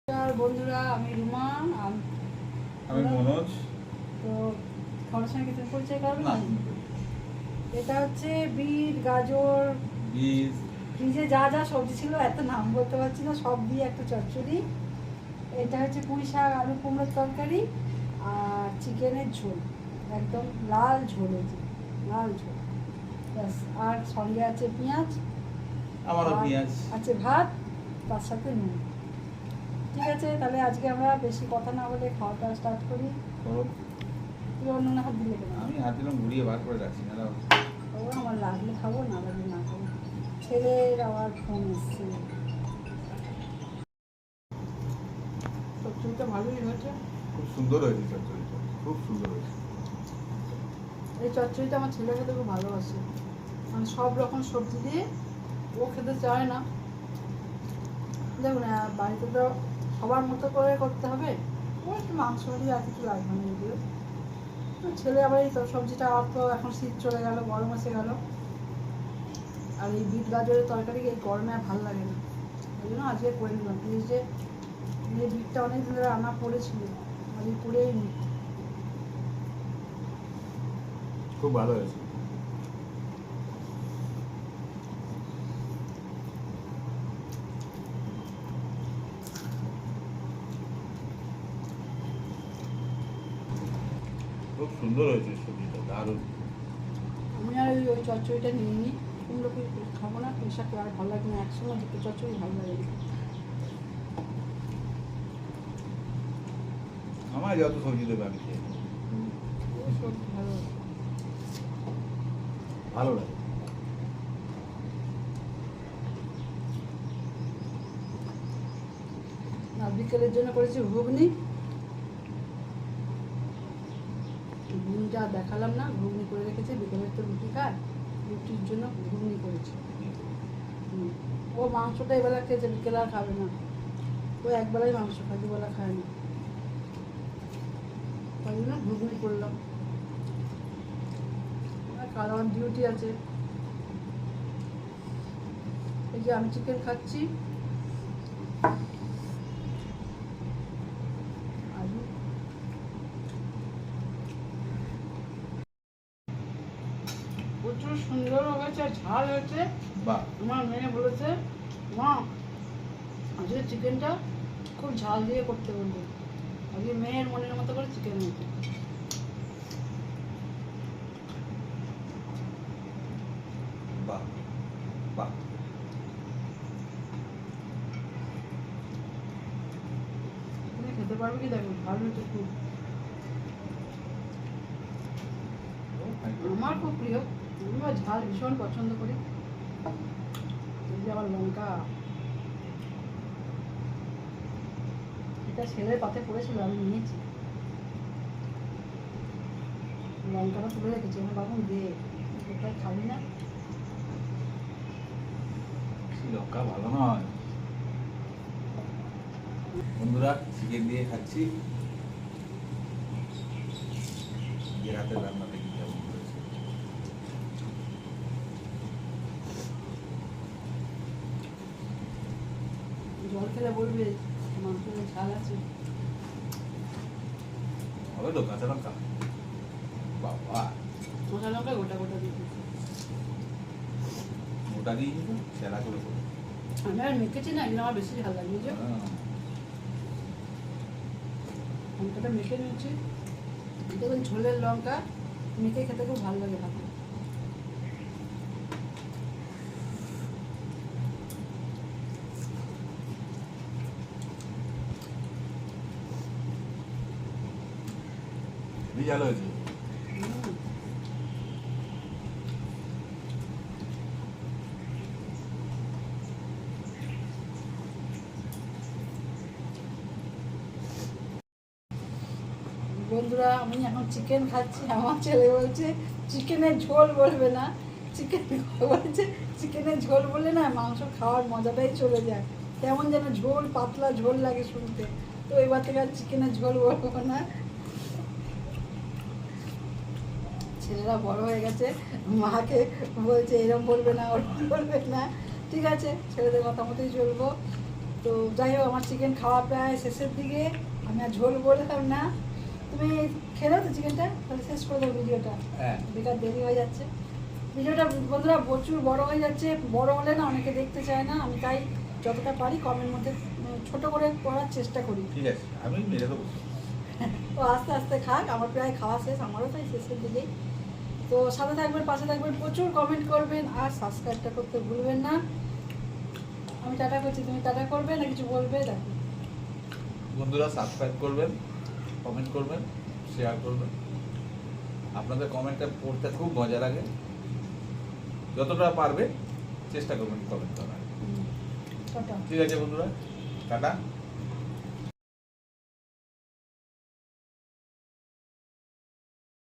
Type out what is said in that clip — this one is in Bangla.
নমস্কার বন্ধুরা, আমি রুমা। আমি মনোজ। তো খাওয়ার সঙ্গে কিছু পরিচয় করবেন না? এটা হচ্ছে বিট, গাজর, বীজ, ফ্রিজে যা যা সবজি ছিল, এত নাম বলতে পারছি না, সব দিয়ে একটা চচ্চড়ি। এটা হচ্ছে পুঁই শাক, আলু কুমড়োর তরকারি আর চিকেনের ঝোল, একদম লাল ঝোল, হয়েছে লাল ঝোল ব্যাস। আর সঙ্গে আছে পেঁয়াজ, আমারও আর পেঁয়াজ আছে ভাত, তার সাথে নুন। ঠিক আছে, তাহলে আজকে আমরা বেশি কথা না বলে খাওয়াটা স্টার্ট করি। করো। তুই অন্য না হাত দিলে কেন? আমি হাত দিলাম, ঘুরিয়ে বার করে রাখছি না। ও আমার লাগলে খাবো, না লাগলে না খাবো। ছেলের আবার ফোন এসছে। চচ্চড়িটা ভালোই হয়েছে। খুব সুন্দর হয়েছে চচ্চড়িটা, খুব সুন্দর হয়েছে। এই চচ্চড়িটা আমার ছেলে খেতে খুব ভালোবাসে, মানে সব রকম সবজি দিয়ে। ও খেতে চায় না, দেখুন বাড়িতে তো সবার মতো করে করতে হবে, ও একটু মাংস দিয়ে আর কিছু লাগবে না এগুলো। তো ছেলে আবার এই তো সবজিটা, আর তো এখন শীত চলে গেল, গরম এসে গেল, আর এই বিট গাজরের তরকারি এই গরমে আর ভালো লাগে না, ওই জন্য আজকে করে নিলাম। ফ্রিজে এই বিটটা অনেক দিন ধরে রান্না করেছিল, আজকে করেই নি। খুব ভালো হয়েছে। খুব সুন্দর হয়েছে সবজিটা, দারুণ। আমি আর ওই চচ্চড়িটা নিয়ে নিই, কুমড়ো খাবো না, পুঁই শাক আর ভালো লাগে না, একসঙ্গে দুটো চচ্চড়ি ভালো লাগে না। আমার যত সবজি দেবে আমি খেয়ে নেবো। সবজি ভালো লাগে। ভালো লাগে। আর বিকেলের জন্য করেছি ঘুগনি। ঘুগনিটা আর দেখালাম না, ঘুগনি করে রেখেছি, বিকেলের তো রুটি খায়, রুটির জন্য ঘুগনি করেছি। ও মাংসটা এবেলা খেয়েছে, বিকেলে আর খাবে না, ও একবেলাই মাংস খায়, দুবেলা খায় না, তাই জন্য ঘুগনি করলাম। আর কাল আমার ডিউটি আছে। এই যে আমি চিকেন খাচ্ছি, আলু। প্রচুর সুন্দর হয়েছে, ঝাল হয়েছে। বাহ, আমার মেয়ে বলেছে, মা আজকে চিকেনটা খুব ঝাল দিয়ে করতে বলবে। আজকে মেয়ের মনের মতো করে চিকেন হয়েছে। বাহ, বাহ। তুমি খেতে পারবে কি দেখো, ভালো হয়েছে খুব। আমার খুব প্রিয়, আমি আবার ঝাল ভীষণ পছন্দ করি। এই যে আমার লঙ্কা, এটা ছেলের পাতে পড়েছিল, আমি নিয়েছি। লঙ্কাটা তুলে রেখেছি, আমার বাবু দে, কোথায় খাবি না। লঙ্কা ভালো নয়। বন্ধুরা, চিকেন দিয়ে খাচ্ছি। নিজের হাতের রান্না দেখি কেমন হয়েছে। জল খেলে বলবে মাংসের ঝাল আছে। হবে তো কাঁচা লঙ্কা। বাবা, কাঁচা লঙ্কা গোটা গোটা দিয়ে দিয়েছি। মোটা দিয়ে কিন্তু সেরা করে করে। আমি আর মেখেছি না, এগুলো আমার বেশি ঝাল লাগে, বুঝছো? লঙ্কাটা মেখে নিয়েছি, দেখুন ঝোলের লঙ্কা মেখে খেতে খুব ভালো লাগে ভাতে। ঝাল হয়েছে। বন্ধুরা, আমি এখন চিকেন খাচ্ছি, আমার ছেলে বলছে চিকেনের ঝোল বলবে না, চিকেন বলছে চিকেনের ঝোল বললে না মাংস খাওয়ার মজাটাই চলে যায়, কেমন যেন ঝোল, পাতলা ঝোল লাগে শুনতে। তো এবার থেকে আর চিকেনের ঝোল বলবো না। ছেলেরা বড় হয়ে গেছে, মাকে বলছে এরকম বলবে না, ওরকম বলবে না। ঠিক আছে, ছেলেদের কথা মতোই চলবো। তো যাই হোক, আমার চিকেন খাওয়া প্রায় শেষের দিকে। আমি আর ঝোল বললাম না, তুমি খেলেও তো চিকেনটা, তাহলে শেষ করে দেবো ভিডিওটা, হ্যাঁ বেকার দেরি হয়ে যাচ্ছে। ভিডিওটা বন্ধুরা প্রচুর বড় হয়ে যাচ্ছে, বড় হলে না অনেকে দেখতে চায় না, আমি তাই যতটা পারি কমের মধ্যে ছোট করে করার চেষ্টা করি। ঠিক আছে, আমি মেরে দেবো। তো আস্তে আস্তে খাক, আমার প্রায় খাওয়া শেষ, আমারও তাই শেষের দিকেই। তো সাথে থাকবেন, পাশে থাকবেন, প্রচুর কমেন্ট করবেন আর সাবস্ক্রাইবটা করতে ভুলবেন না। আমি টাটা করছি, তুমি টাটা করবে না কিছু বলবে? দেখো বন্ধুরা সাবস্ক্রাইব করবেন, কমেন্ট করবেন, শেয়ার করবেন। আপনাদের কমেন্টটা পড়তে খুব মজা লাগে, যতটা পারবে চেষ্টা করবেন কমেন্ট করার। টাটা। ঠিক আছে বন্ধুরা, টাটা।